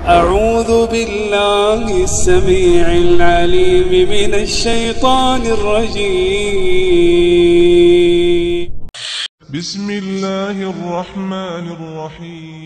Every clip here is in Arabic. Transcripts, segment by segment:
أعوذ بالله السميع العليم من الشيطان الرجيم. بسم الله الرحمن الرحيم.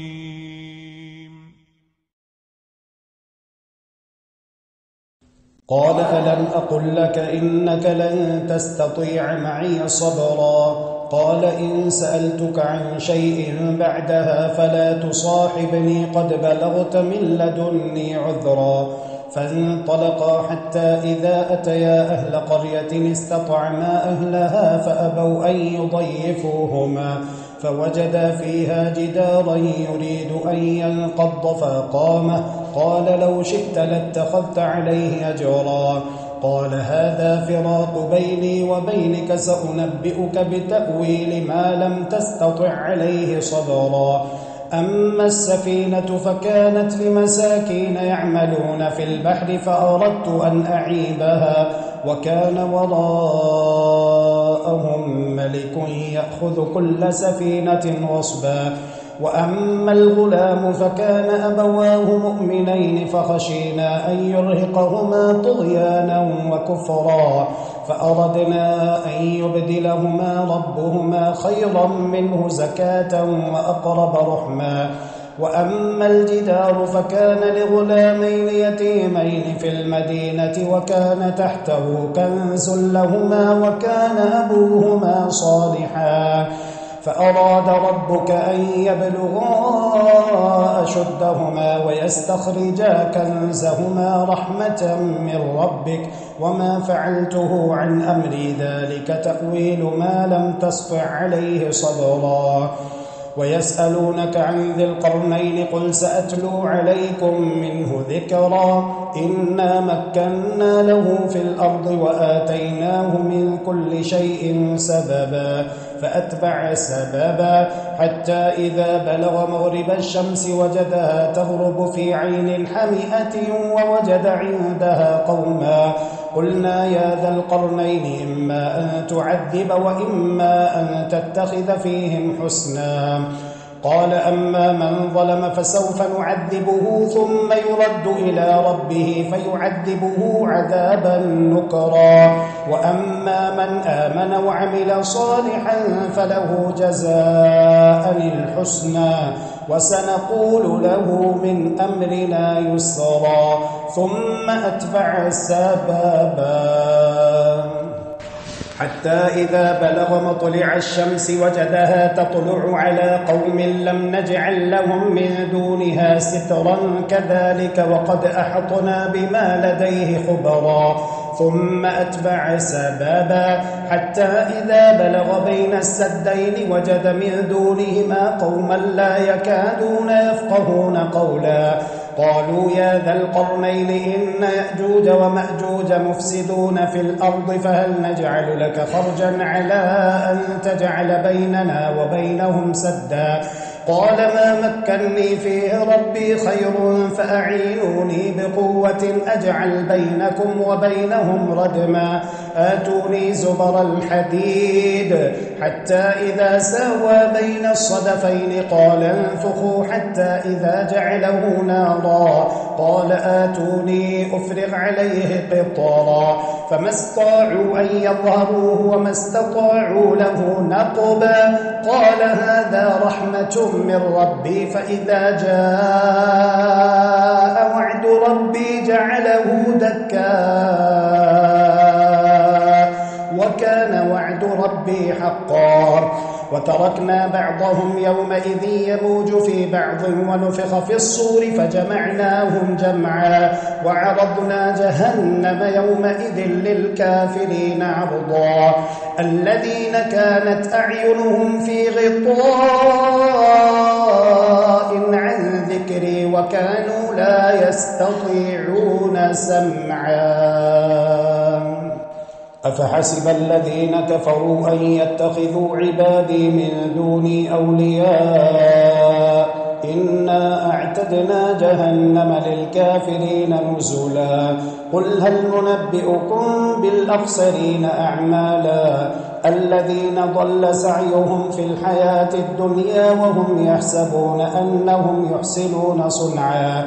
قال ألم أقل لك إنك لن تستطيع معي صبرا قال إن سألتك عن شيء بعدها فلا تصاحبني قد بلغت من لدني عذرا فانطلقا حتى إذا أتيا أهل قرية استطعما أهلها فأبوا أن يضيفوهما فوجدا فيها جدارا يريد أن ينقض فأقامه قال لو شئت لاتخذت عليه أجرا قال هذا فراق بيني وبينك سأنبئك بتأويل ما لم تستطع عليه صبرا أما السفينة فكانت لمساكين يعملون في البحر فأردت أن أعيبها وكان وراءهم ملك يأخذ كل سفينة غصبا وأما الغلام فكان أبواه مؤمنين فخشينا أن يرهقهما طغيانا وكفرا فأردنا أن يبدلهما ربهما خيرا منه زكاة وأقرب رحما وأما الجدار فكان لغلامين يتيمين في المدينة وكان تحته كنز لهما وكان أبوهما صالحا فأراد ربك أن يبلغا أشدهما ويستخرجا كنزهما رحمة من ربك وما فعلته عن أمري ذلك تأويل ما لم تسطع عليه صبرا ويسألونك عن ذي القرنين قل سأتلو عليكم منه ذكرا إنا مكنا له في الأرض وآتيناه من كل شيء سببا فأتبع سببا حتى إذا بلغ مغرب الشمس وجدها تغرب في عين حمئة ووجد عندها قوما قلنا يا ذا القرنين إما أن تعذب وإما أن تتخذ فيهم حسنا قال أما من ظلم فسوف نعذبه ثم يرد إلى ربه فيعذبه عذابا نكرا وأما من آمن وعمل صالحا فله جزاء الحسنى وسنقول له من أمرنا يسرا ثم أتبع سببا حتى إذا بلغ مطلع الشمس وجدها تطلع على قوم لم نجعل لهم من دونها سترا كذلك وقد أحطنا بما لديه خبرا ثم أتبع سببا حتى إذا بلغ بين السدين وجد من دونهما قوما لا يكادون يفقهون قولا قالوا يا ذا القرنين إن يأجوج ومأجوج مفسدون في الأرض فهل نجعل لك خرجا على أن تجعل بيننا وبينهم سدا قال ما مكني فيه ربي خير فأعينوني بقوة أجعل بينكم وبينهم ردما آتوني زبر الحديد حتى إذا ساوى بين الصدفين قال انفخوا حتى إذا جعله نارا قال آتوني أفرغ عليه قطرا فما استطاعوا أن يظهروه وما استطاعوا له نقبا قال هذا رحمة من ربي فإذا جاء وعد ربي جعله دكا وكان وعد ربي حقا وتركنا بعضهم يومئذ يموج في بعض ونفخ في الصور فجمعناهم جمعا وعرضنا جهنم يومئذ للكافرين عرضا الذين كانت أعينهم في غطاء عن ذكري وكانوا لا يستطيعون سمعا أفحسب الذين كفروا أن يتخذوا عبادي من دوني أولياء إنا أعتدنا جهنم للكافرين نزلا قل هل ننبئكم بالأخسرين أعمالا الذين ضل سعيهم في الحياة الدنيا وهم يحسبون أنهم يحسنون صنعا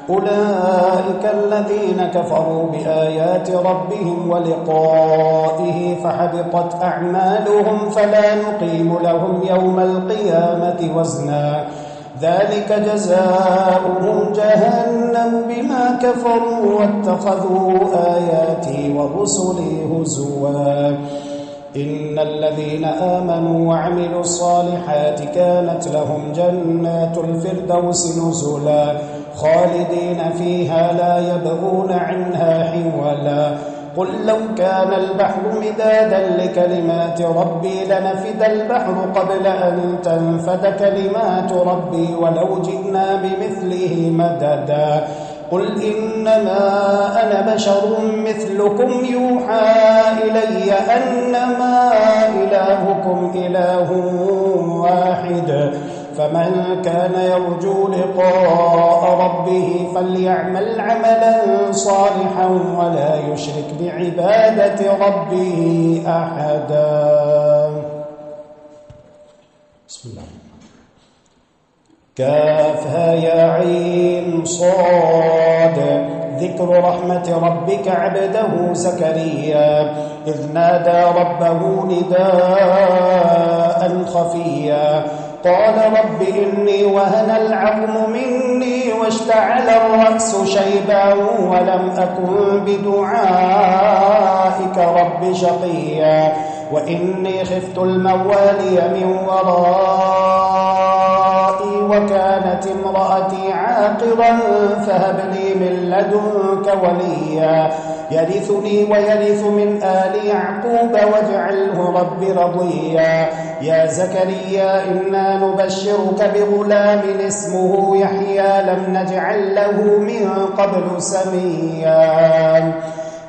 أولئك الذين كفروا بآيات ربهم ولقائه فحبطت أعمالهم فلا نقيم لهم يوم القيامة وزنا ذلك جزاؤهم جهنم بما كفروا واتخذوا آياتي ورسلي هزوا إن الذين آمنوا وعملوا الصالحات كانت لهم جنات الفردوس نزلا خالدين فيها لا يبغون عنها حولا قل لو كان البحر مدادا لكلمات ربي لنفد البحر قبل أن تنفد كلمات ربي ولو جئنا بمثله مددا قل إنما أنا بشر مثلكم يوحى إلي أنما إلهكم إله واحد فمن كان يرجو لقاء ربه فليعمل عملا صالحا ولا يشرك بعبادة ربه أحدا. بسم الله. كافها يا عين صاد ذكر رحمة ربك عبده زكريا إذ نادى ربه نداء خفيا قال رب إني وهن العظم مني واشتعل الرأس شيبا ولم أكن بدعائك رب شقيا وإني خفت الموالي من ورائي وكانت امرأتي عاقرا فهب لي من لدنك وليا يرثني ويرث من آل يعقوب واجعله رب رضيا يا زكريا إنا نبشرك بغلام اسمه يحيى لم نجعل له من قبل سميا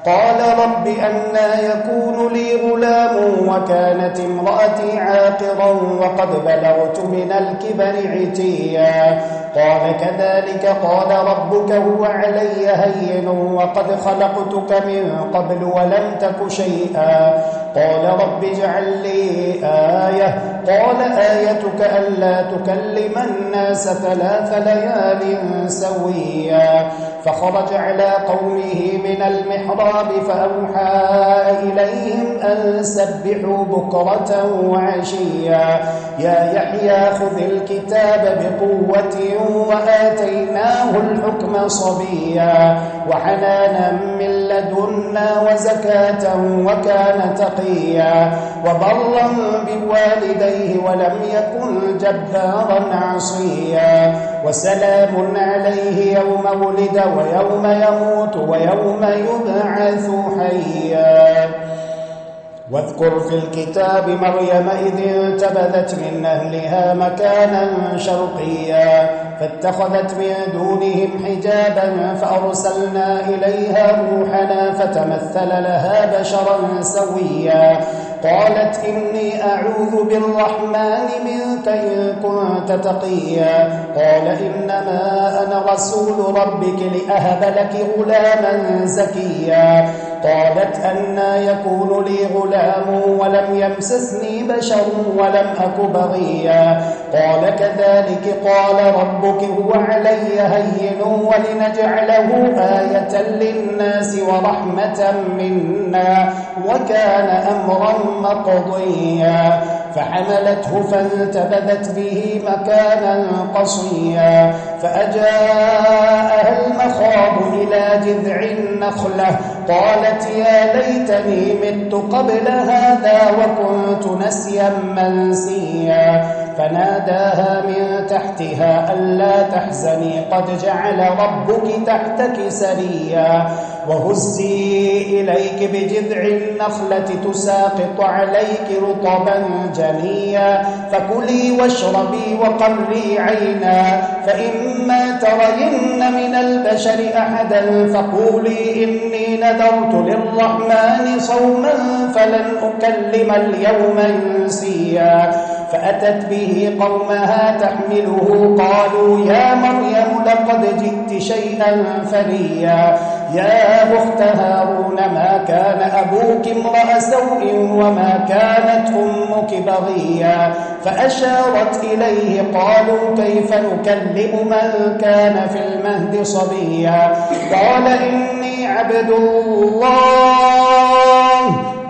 قال رب أنى يكون لي غلام وكانت امرأتي عاقرا وقد بلغت من الكبر عتيا قال كذلك قال ربك هو علي هين وقد خلقتك من قبل ولم تك شيئا قال رب اجعل لي آية قال آيتك ألا تكلم الناس 3 ليال سويا فخرج على قومه من المحراب فأوحى إليهم أن سبحوا بكرة وعشيا يا يحيى خذ الكتاب بقوة وآتيناه الحكم صبيا وحنانا من لدنا وزكاة وكان تقيا وبرا بوالديه ولم يكن جبارا عصيا وسلام عليه يوم ولد ويوم يموت ويوم يبعث حيا واذكر في الكتاب مريم إذ انتبذت من أهلها مكانا شرقيا فاتخذت من دونهم حجابا فأرسلنا إليها روحنا فتمثل لها بشرا سويا قالت إني أعوذ بالرحمن منك إن كنت تقيا قال إنما أنا رسول ربك لأهب لك غلاما زكيا قالت أنى يكون لي غلام ولم يمسسني بشر ولم أك بغيا قال كذلك قال ربك هو علي هين ولنجعله آية للناس ورحمة منا وكان أمرا مقضيا فحملته فانتبذت به مكانا قصيا فأجاءها المخاض إلى جذع النخلة قالت يا ليتني مت قبل هذا وكنت نسيا منسيا فناداها من تحتها ألا تحزني قد جعل ربك تحتك سريا وهزي إليك بجذع النخلة تساقط عليك رطبا جنيا فكلي واشربي وقري عينا فإما ترين من البشر أحدا فقولي إني نذرت للرحمن صوما فلن أكلم اليوم إنسيا فأتت به قومها تحمله قالوا يا مريم لقد جئت شيئا فريا يا أخت هارون ما كان أبوك امرأ سوء وما كانت أمك بغيا فأشارت إليه قالوا كيف نكلم من كان في المهد صبيا قال إني عبد الله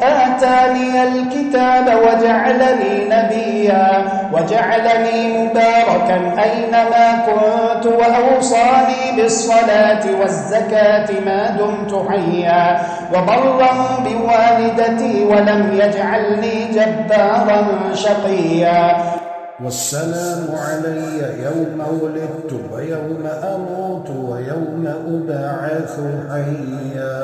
آتاني الكتاب وجعلني نبيا وجعلني مباركا أينما كنت وأوصاني بالصلاة والزكاة ما دمت حيا وبرا بوالدتي ولم يجعلني جبارا شقيا والسلام علي يوم ولدت ويوم أموت ويوم أبعث حيا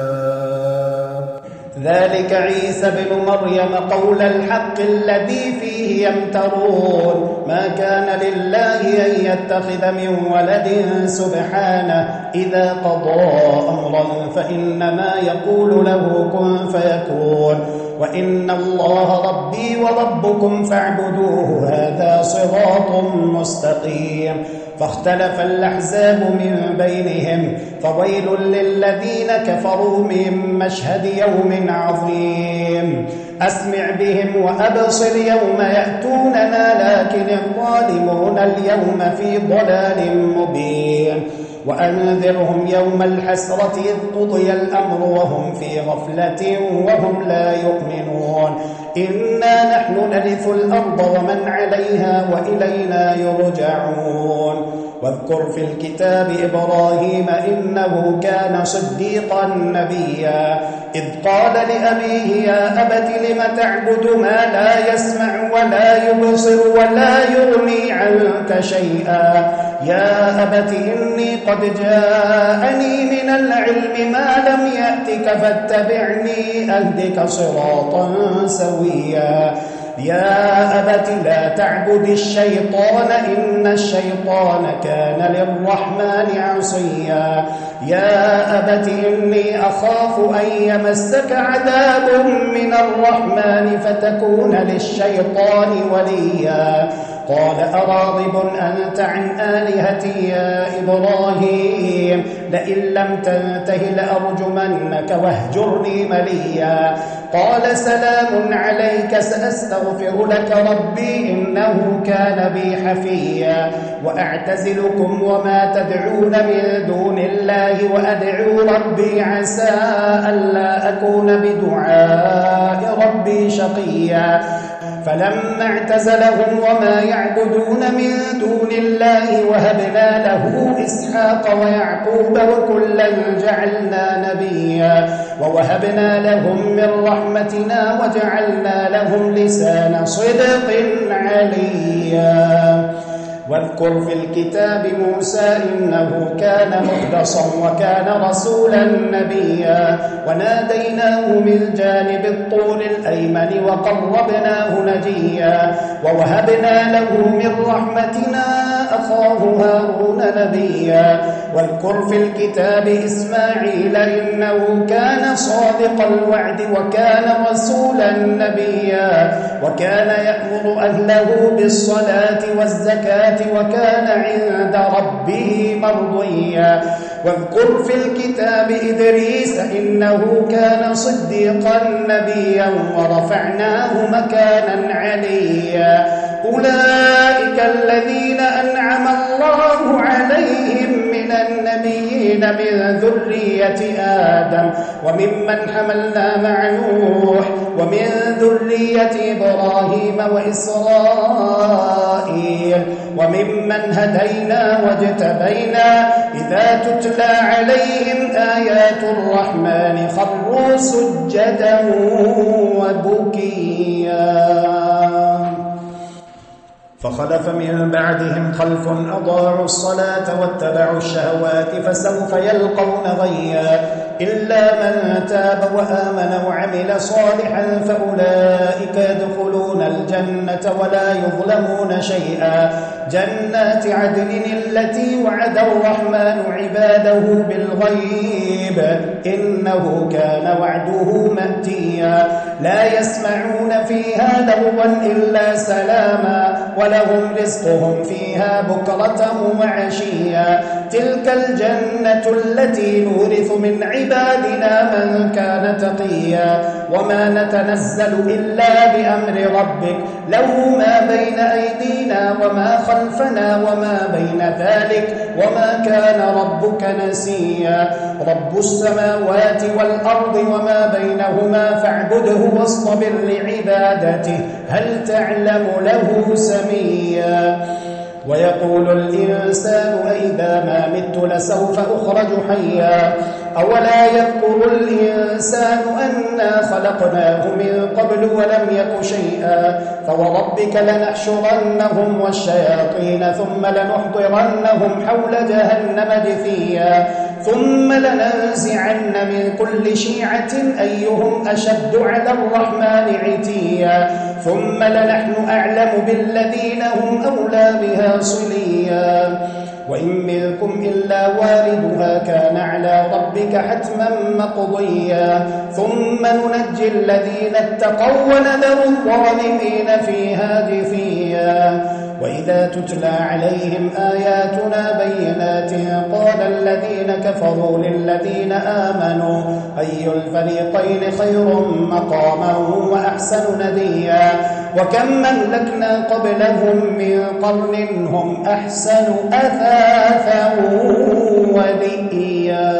ذلك عيسى بن مريم قول الحق الذي فيه يمترون ما كان لله أن يتخذ من ولد سبحانه إذا قضى أمرا فإنما يقول له كن فيكون وإن الله ربي وربكم فاعبدوه هذا صراط مستقيم فاختلف الأحزاب من بينهم فويل للذين كفروا من مشهد يوم عظيم أسمع بهم وأبصر يوم يأتوننا لكن الظالمون اليوم في ضلال مبين وأنذرهم يوم الحسرة إذ قضي الأمر وهم في غفلة وهم لا يؤمنون إنا نحن نرث الأرض ومن عليها وإلينا يرجعون واذكر في الكتاب إبراهيم إنه كان صديقا نبيا إذ قال لأبيه يا أبت لم تعبد ما لا يسمع ولا يبصر ولا يغني عنك شيئا يا أبت إني قد جاءني من العلم ما لم يأتك فاتبعني أهدك صراطا سويا يا أبت لا تعبد الشيطان إن الشيطان كان للرحمن عصيا يا أبت إني أخاف أن يمسك عذاب من الرحمن فتكون للشيطان وليا قال أراغب أنت عن آلهتي يا إبراهيم لئن لم تنته لأرجمنك واهجرني مليا قال سلام عليك سأستغفر لك ربي إنه كان بي حفيا وأعتزلكم وما تدعون من دون الله وأدعو ربي عسى ألا أكون بدعاء ربي شقيا فلما اعتزلهم وما يعبدون من دون الله وهبنا له إسحاق ويعقوب وكلا جعلنا نبيا ووهبنا لهم من رحمتنا وجعلنا لهم لسان صدق عليا واذكر في الكتاب موسى إنه كان مخلصا وكان رسولا نبيا وناديناه من جانب الطور الأيمن وقربناه نجيا ووهبنا له من رحمتنا أخاه هارون نبيا واذكر في الكتاب إسماعيل إنه كان صادق الوعد وكان رسولا نبيا وكان يأمر أهله بالصلاة والزكاة وكان عند ربه مرضيا واذكر في الكتاب إدريس إنه كان صديقا نبيا ورفعناه مكانا عليا أولئك الذين أنعم الله عليهم من النبيين من ذرية آدم وممن حملنا مع نوح ومن ذرية إبراهيم وإسرائيل وممن هدينا واجتبينا إذا تتلى عليهم آيات الرحمن خروا سجدا وبكيا فخلف من بعدهم خلف أضاعوا الصلاة واتبعوا الشهوات فسوف يلقون غيا إلا من تاب وآمن وعمل صالحا فأولئك يدخلون الجنة ولا يظلمون شيئا جنات عدن التي وعد الرحمن عباده بالغيب إنه كان وعده مأتيا لا يسمعون فيها لغوا إلا سلاما ولهم رزقهم فيها بكرة وعشيا تلك الجنة التي نورث من عبادنا من كان تقيا وما نتنزل إلا بأمر ربك له ما بين أيدينا وما خلفنا وما بين ذلك وما كان ربك نسيا رب السماوات والأرض وما بينهما فاعبده واصطبر لعبادته هل تعلم له سميا ويقول الإنسان أئذا ما مت لسوف أخرج حيا أولا يذكر الإنسان أنا خلقناه من قبل ولم يك شيئا فوربك لنحشرنهم والشياطين ثم لنحضرنهم حول جهنم جثيا ثم لننزعن من كل شيعة أيهم أشد على الرحمن عتيا ثم لنحن أعلم بالذين هم أولى بها صليا وإن منكم إلا واردها كان على ربك حتما مقضيا ثم ننجي الذين اتقوا ونذر الظالمين فيها جثيا وإذا تتلى عليهم آياتنا بينات قال الذين كفروا للذين آمنوا أي الفريقين خير مقاما وأحسن نديا وكم مهلكنا قبلهم من قرن هم أحسن أثاثا ودئيا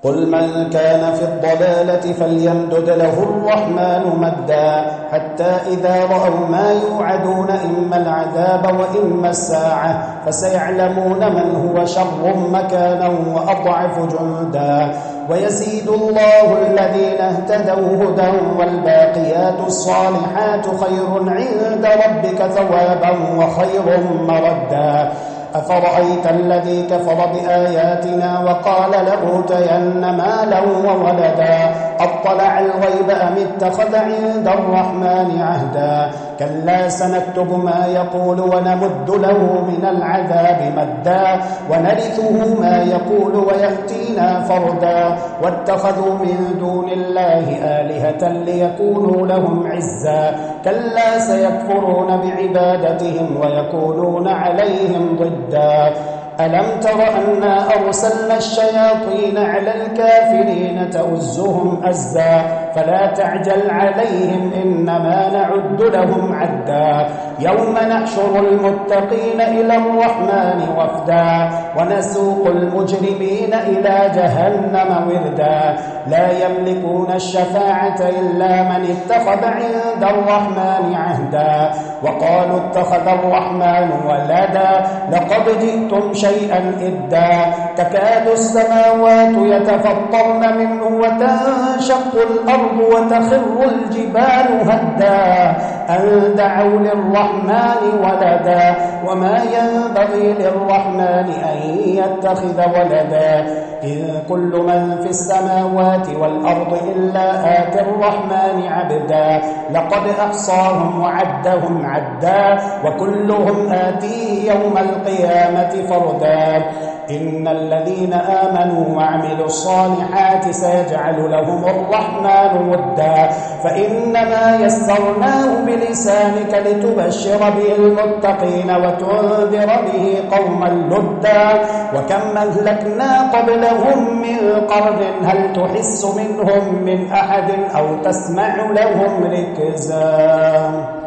قل من كان في الضلالة فليمدد له الرحمن مدا حتى إذا رأوا ما يوعدون إما العذاب وإما الساعة فسيعلمون من هو شر مكانا وأضعف جندا ويزيد الله الذين اهتدوا هدى والباقيات الصالحات خير عند ربك ثوابا وخير مردا أفرأيت الذي كفر بآياتنا وقال لأوتين مالا وولدا أطلع الغيب أم اتخذ عند الرحمن عهدا كلا سنكتب ما يقول ونمد له من العذاب مدا ونرثه ما يقول ويأتينا فردا واتخذوا من دون الله آلهة ليكونوا لهم عزا كلا سيكفرون بعبادتهم ويكونون عليهم ضدا ألم تر أنا أرسلنا الشياطين على الكافرين تؤزهم أزا فلا تعجل عليهم إنما نعد لهم عدا يوم نحشر المتقين إلى الرحمن وفدا ونسوق المجرمين إلى جهنم وردا لا يملكون الشفاعة إلا من اتخذ عند الرحمن عهدا وقالوا اتخذ الرحمن ولدا لقد جئتم شيئا إدا تكاد السماوات يتفطرن منه وتنشق الأرض وتخر الجبال هدا أن دعوا للرحمن ولدا وما ينبغي للرحمن أن يتخذ ولدا إن كل من في السماوات والأرض إلا آتي الرحمن عبدا لقد أحصاهم وعدهم عدا وكلهم آتيه يوم القيامة فردا إن الذين آمنوا وعملوا الصالحات سيجعل لهم الرحمن ودا فإنما يسرناه بلسانك لتبشر به المتقين وتنذر به قوما لدا وكم أهلكنا قبلهم من قرن هل تحس منهم من أحد أو تسمع لهم ركزا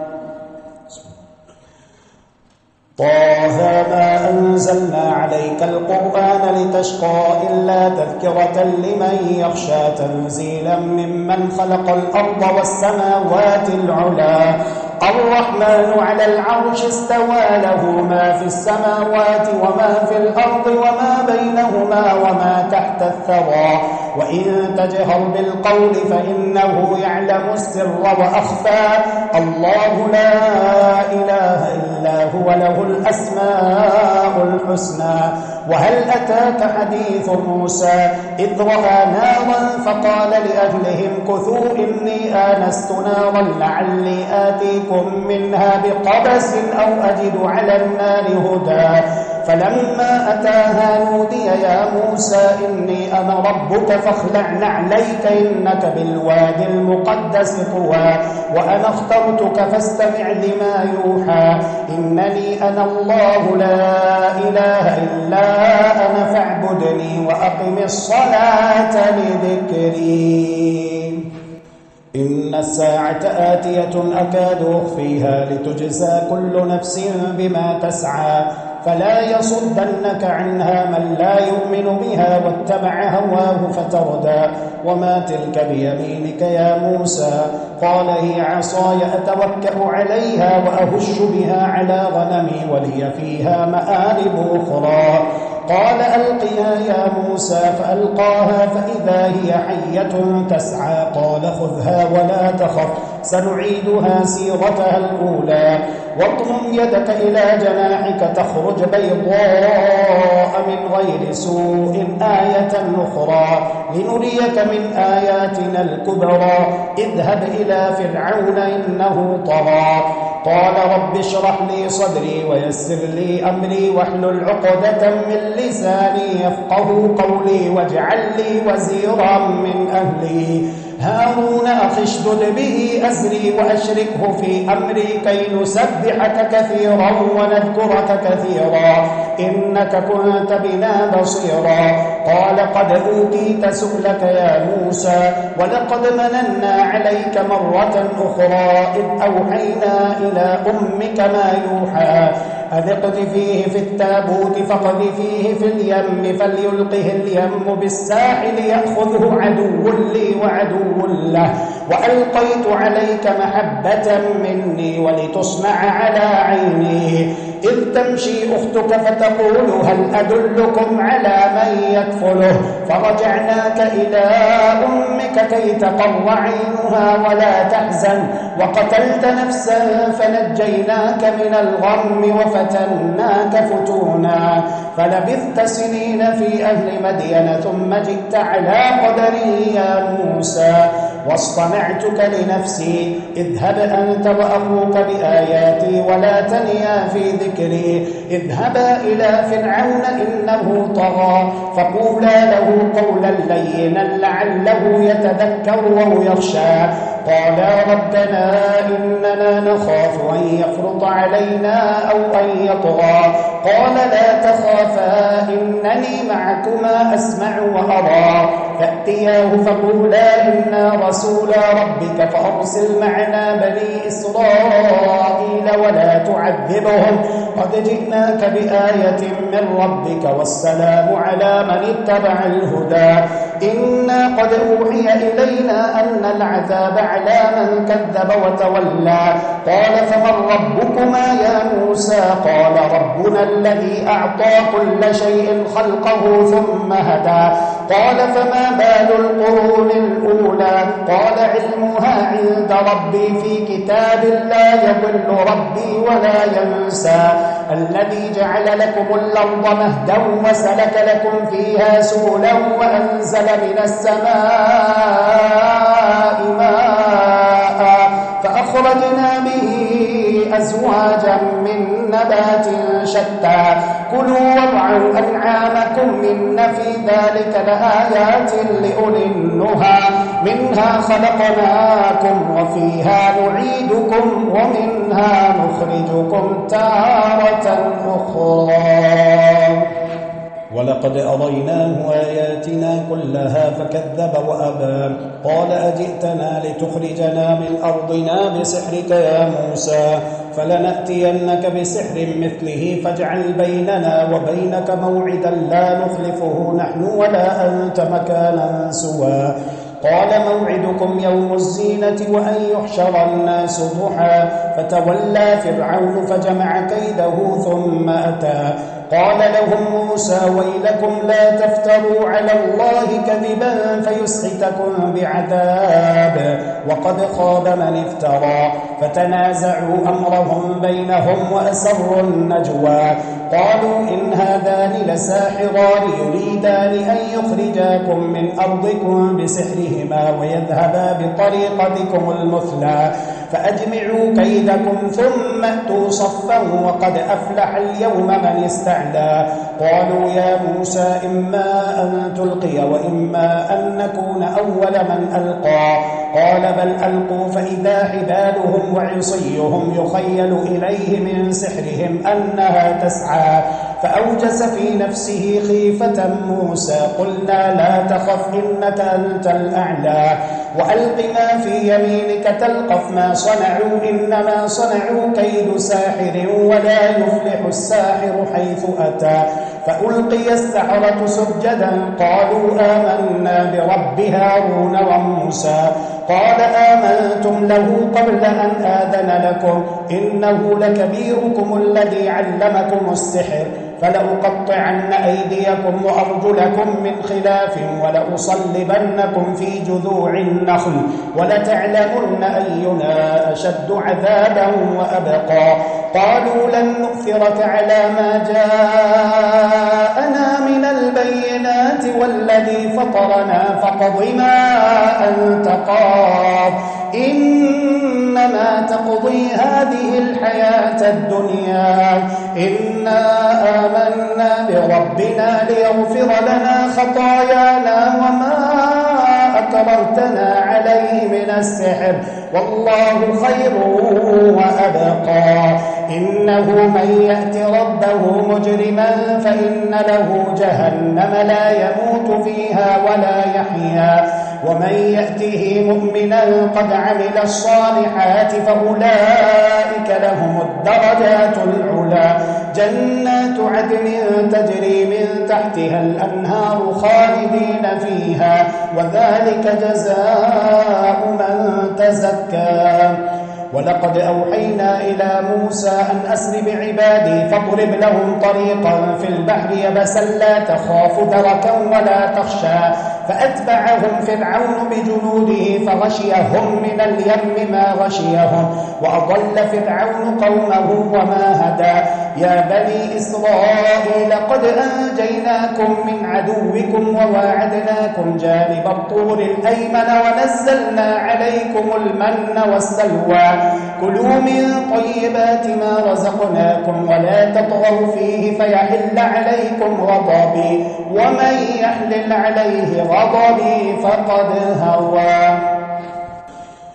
طه ما أنزلنا عليك القرآن لتشقى إلا تذكرة لمن يخشى تنزيلا ممن خلق الأرض والسماوات العلا الرحمن على العرش استوى له ما في السماوات وما في الأرض وما بينهما وما تحت الثرى وإن تجهر بالقول فإنه يعلم السر وأخفى الله لا إله إلا هو له الأسماء الحسنى وهل أتاك حديث موسى إذ رأى نارا فقال لأهلهم كثوا إني آنست نارا لعلي آتيكم منها بقبس أو أجد على النار هدى فلما أتاها نودي يا موسى إني أنا ربك فاخلع نعليك إنك بالوادي المقدس طوى وأنا اخترتك فاستمع لما يوحى إنني أنا الله لا إله إلا أنا فاعبدني وأقم الصلاة لذكري إن الساعة آتية أكاد أخفيها لتجزى كل نفس بما تسعى فلا يصدنك عنها من لا يؤمن بها واتبع هواه فتردى وما تلك بيمينك يا موسى قال هي عصاي أتوكأ عليها وأهش بها على غنمي ولي فيها مآرب أخرى قال ألقها يا موسى فألقاها فإذا هي حية تسعى قال خذها ولا تخف سنعيدها سيرتها الأولى واضمم يدك إلى جناحك تخرج بيضاء من غير سوء آية أخرى لنريك من آياتنا الكبرى اذهب إلى فرعون إنه طغى قال رب اشرح لي صدري ويسر لي أمري واحلل عقدة من لساني يفقه قولي واجعل لي وزيرا من أهلي هارون أخي اشدد به أزري وأشركه في أمري كي نسبحك كثيرا ونذكرك كثيرا إنك كنت بنا بصيرا قال قد أوتيت سؤلك يا موسى ولقد مننا عليك مرة أخرى إذ أوحينا إلى أمك ما يوحى أذ اقذفيه في التابوت فاقذفيه في اليم فليلقه اليم بالساحل يأخذه عدو لي وعدو له وألقيت عليك محبة مني ولتصنع على عيني إذ تمشي أختك فتقول هل أدلكم على من يكفله فرجعناك إلى أمك كي تقر عينها ولا تحزن وقتلت نفسا فنجيناك من الغم وفتناك فتونا فلبثت سنين في أهل مدين ثم جئت على قدري يا موسى واصطنعتك لنفسي اذهب أنت وأخوك بآياتي ولا تنيا في ذكري اذهبا إلى فرعون إنه طغى فقولا له قولا لينا لعله يتذكر أو يخشى قالا ربنا إننا نخاف أن يفرط علينا أو أن يطغى قال لا تخافا إنني معكما أسمع وأرى فأتياه فقولا إنا رسولا ربك فأرسل معنا بني إسرائيل ولا تعذبهم قد جئناك بآية من ربك والسلام على من اتبع الهدى إنا قد أوحي إلينا أن العذاب على من كذب وتولى قال فمن ربكما يا موسى قال ربنا الذي أعطى كل شيء خلقه ثم هدى قال فما بال القرون الأولى قال علمها عند ربي في كتاب لا يضل ربي ولا ينسى الذي جعل لكم الأرض مهدا وسلك لكم فيها سبلا وأنزل من السماء ماء فأخرجنا به أزواجا من نبات شتى كلوا وارعوا أنعامكم إن في ذلك لآيات لأولي النهى منها خلقناكم وفيها نعيدكم ومنها نخرجكم تارة أخرى ولقد أريناه آياتنا كلها فكذب وأبى قال أجئتنا لتخرجنا من أرضنا بسحرك يا موسى فلنأتينك بسحر مثله فاجعل بيننا وبينك موعدا لا نخلفه نحن ولا أنت مكانا سوى قال موعدكم يوم الزينة وأن يحشر الناس ضحى فتولى فرعون فجمع كيده ثم أتى قال لهم موسى ويلكم لا تفتروا على الله كذبا فيسحتكم بعذاب وقد خاب من افترى. فتنازعوا أمرهم بينهم وأسروا النجوى قالوا إن هذان لساحران يريدان أن يخرجاكم من أرضكم بسحرهما ويذهبا بطريقتكم المثلى فأجمعوا كيدكم ثم أتوا صفا وقد أفلح اليوم من استعلى. قالوا يا موسى إما أن تلقي وإما أن نكون أول من ألقى قال بل ألقوا فإذا حبالهم وعصيهم يخيل إليه من سحرهم أنها تسعى فأوجس في نفسه خيفة موسى قلنا لا تخف إنك أنت الأعلى وألق ما في يمينك تلقف ما صنعوا إنما صنعوا كيد ساحر ولا يفلح الساحر حيث أتى. فألقي السحرة سجدا قالوا آمنا برب هارون وموسى قال آمنتم له قبل أن آذن لكم إنه لكبيركم الذي علمكم السحر فلأقطعن أيديكم وأرجلكم من خلاف ولأصلبنكم في جذوع النخل ولتعلمن أينا أشد عذابا وأبقى. قالوا لن نؤثرك على ما جاءنا من البينات والذي فطرنا فاقض ما أنت قاض إنما تقضي هذه الحياة الدنيا إنا آمنا بربنا ليغفر لنا خطايانا وما أكرهتنا عليه من السحر والله خير وأبقى. إنه من يأت ربه مجرما فإن له جهنم لا يموت فيها ولا يحيا ومن يأته مؤمنا قد عمل الصالحات فأولئك لهم الدرجات العلى جنات عدن تجري من تحتها الأنهار خالدين فيها وذلك جزاء من تزكى. ولقد أوحينا إلى موسى أن أسر بعبادي فاضرب لهم طريقا في البحر يبسا لا تخاف دركا ولا تخشى فأتبعهم فرعون بجنوده فغشيهم من اليم ما غشيهم وأضل فرعون قومه وما هدى. يا بني إسرائيل قد أنجيناكم من عدوكم وواعدناكم جانب الطور الأيمن ونزلنا عليكم المن والسلوى كلوا من طيبات ما رزقناكم ولا تطغوا فيه فيحل عليكم غضبي ومن يحلل عليه غضبي فقد هوى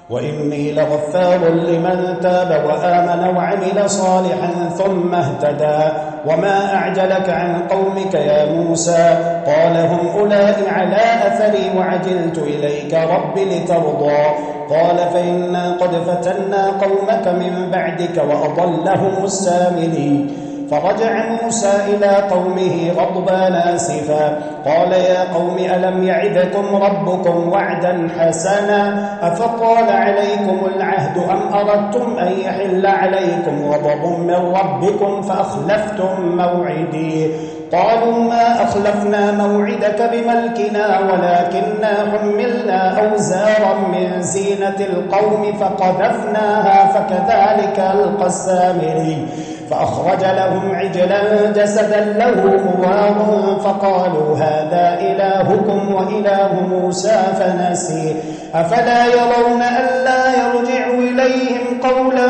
وإني لغفار لمن تاب وآمن وعمل صالحا ثم اهتدى. وما أعجلك عن قومك يا موسى قال هم أولئك على أثري وعجلت إليك رب لترضى قال فإنا قد فتنا قومك من بعدك وأضلهم السامري. فرجع موسى إلى قومه غضبان آسفا قال يا قوم ألم يعدكم ربكم وعدا حسنا أفطال عليكم العهد أم أردتم أن يحل عليكم غضب من ربكم فأخلفتم موعدي قالوا ما أخلفنا موعدك بملكنا ولكننا حملنا أوزارا من زينة القوم فقذفناها فكذلك ألقى السامري فأخرج لهم عجلا جسدا له خوار فقالوا هذا إلهكم وإله موسى فنسي أفلا يرون ألا يرجع إليهم قولا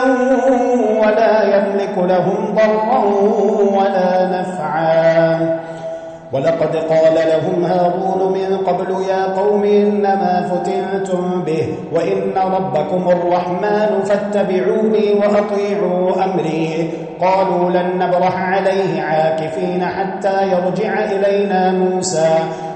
ولا يملك لهم ضرا ولا نفعا. ولقد قال لهم هارون من قبل يا قوم إنما فتنتم به وإن ربكم الرحمن فاتبعوني وأطيعوا أمري قالوا لن نبرح عليه عاكفين حتى يرجع إلينا موسى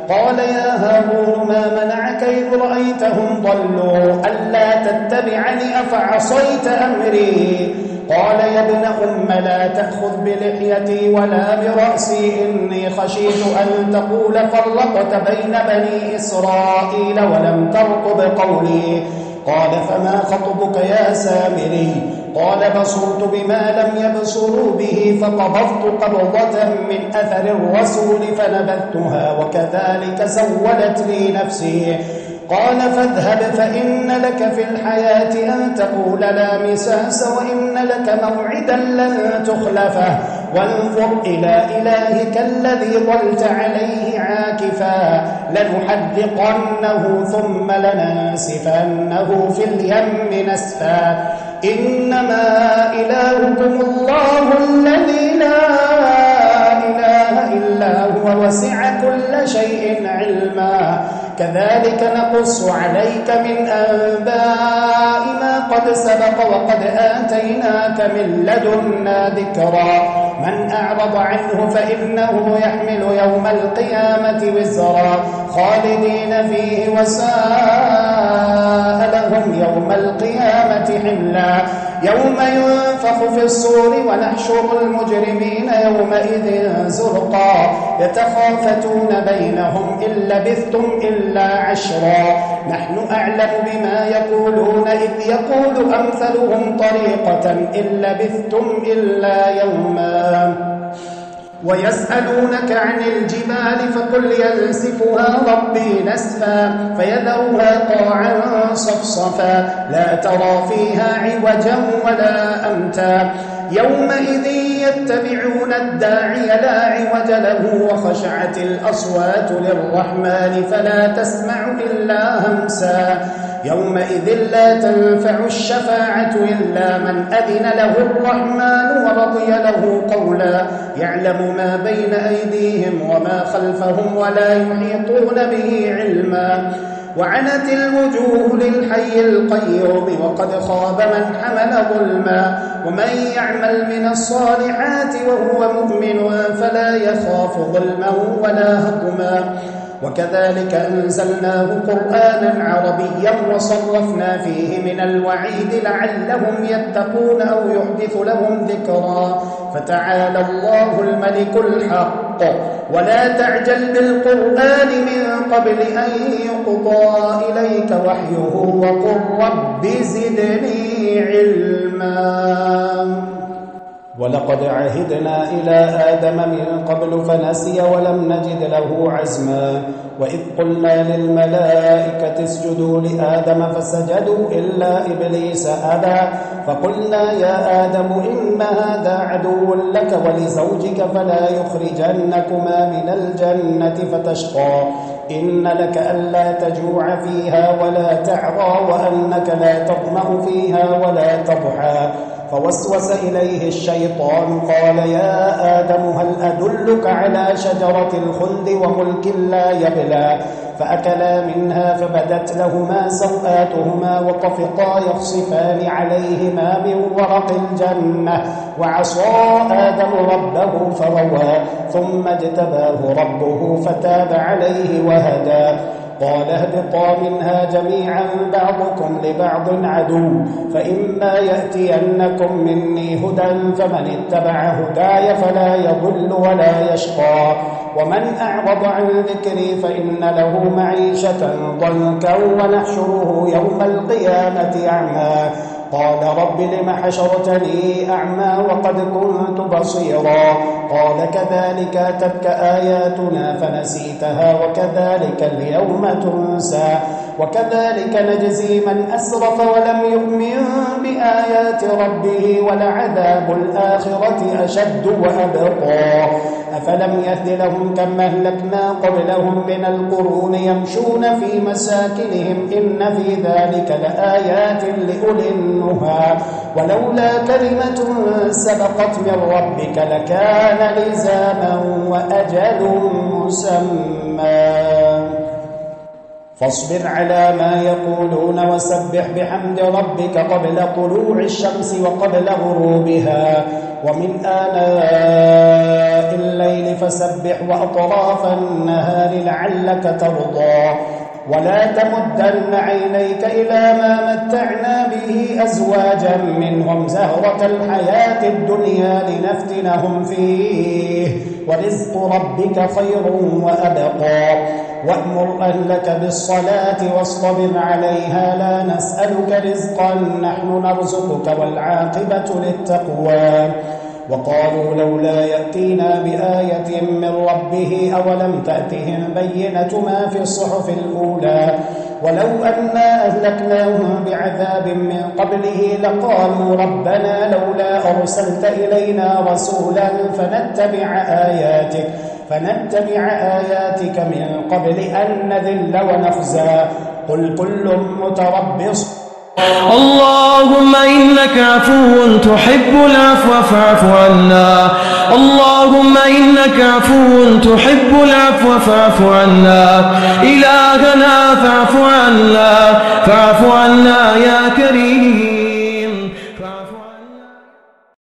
قال يا هارون ما منعك إذ رأيتهم ضلوا ألا تتبعني أفعصيت أمري قال يا ابن أم لا تأخذ بلحيتي ولا برأسي إني خشيت أن تقول فرقت بين بني إسرائيل ولم ترقب قولي قال فما خطبك يا سامري؟ قال بصرت بما لم يبصروا به فقبضت قبضة من أثر الرسول فنبذتها وكذلك سولت لي نفسي. قال فاذهب فإن لك في الحياة أن تقول لا مساس وإن لك موعدا لن تخلفه وانظر إلى إلهك الذي ظلت عليه عاكفا لنحرقنه ثم لننسفنه في اليم نسفا إنما إلهكم الله الذي لا إله إلا هو وسع كل شيء علما كذلك نقص عليك من أنباء ما قد سبق وقد آتيناك من لدنا ذكرا من أعرض عنه فإنه يحمل يوم القيامة وزرا خالدين فيه وساء لهم يوم القيامة حملا يوم ينفخ في الصور ونحشر المجرمين يومئذ زرقا يتخافتون بينهم إن لبثتم إلا عشرا نحن أعلم بما يقولون إذ يقول أمثلهم طريقة إن لبثتم إلا يوما ويسألونك عن الجبال فقل ينسفها ربي نسفا فيذرها قاعا صفصفا لا ترى فيها عوجا ولا أمتا يومئذ يتبعون الداعي لا عوج له وخشعت الأصوات للرحمن فلا تسمع إلا همسا يومئذ لا تنفع الشفاعة إلا من أذن له الرحمن ورضي له قولا يعلم ما بين أيديهم وما خلفهم ولا يحيطون به علما وعنت الوجوه للحي القيوم وقد خاب من حمل ظلما ومن يعمل من الصالحات وهو مؤمن فلا يخاف ظلما ولا هضما وكذلك أنزلناه قرآنا عربيا وصرفنا فيه من الوعيد لعلهم يتقون أو يحدث لهم ذكرا فتعالى الله الملك الحق ولا تعجل بالقرآن من قبل أن يقضى إليك وحيه وقل رب زدني علما ولقد عهدنا إلى آدم من قبل فنسي ولم نجد له عزما وإذ قلنا للملائكة اسجدوا لآدم فسجدوا إلا إبليس أبى فقلنا يا آدم إن هذا عدو لك ولزوجك فلا يخرجنكما من الجنة فتشقى إن لك ألا تجوع فيها ولا تعرى وأنك لا تظمأ فيها ولا تضحى فوسوس إليه الشيطان قال يا آدم هل أدلك على شجرة الخلد وملك لا يبلى فأكلا منها فبدت لهما سوآتهما وطفقا يخصفان عليهما من ورق الجنة وعصى آدم ربه فغوى ثم اجتباه ربه فتاب عليه وهدى قال اهبطا منها جميعا بعضكم لبعض عدو فإما يأتينكم مني هدى فمن اتبع هداي فلا يضل ولا يشقى ومن أعرض عن ذكري فإن له معيشة ضنكا ونحشره يوم القيامة أعمى قال رب لم حشرتني أعمى وقد كنت بصيرا قال كذلك أتتك آياتنا فنسيتها وكذلك اليوم تنسى وكذلك نجزي من أسرف ولم يؤمن بآيات ربه ولعذاب الآخرة أشد وأبقى أفلم يهد لهم كم أهلكنا قبلهم من القرون يمشون في مساكنهم إن في ذلك لآيات لأولي النهى ولولا كلمة سبقت من ربك لكان لزاما وأجل مسمى فاصبر على ما يقولون وسبح بحمد ربك قبل طلوع الشمس وقبل غروبها ومن آناء الليل فسبح وأطراف النهار لعلك ترضى ولا تمدن عينيك إلى ما متعنا به أزواجا منهم زهرة الحياة الدنيا لنفتنهم فيه ورزق ربك خير وأبقى وأمر أهلك بالصلاة واصطبر عليها لا نسألك رزقا نحن نرزقك والعاقبة للتقوى وقالوا لولا يأتينا بآية من ربه أولم تأتهم بينة ما في الصحف الأولى ولو أنا أهلكناهم بعذاب من قبله لقالوا ربنا لولا أرسلت إلينا رسولا فنتبع آياتك من قبل أن نذل ونخزى قل كل متربص اللهم إنك عفو تحب العفو فاعف عنا اللهم إنك عفو تحب العفو فاعف عنا إلهنا فاعف عنا يا كريم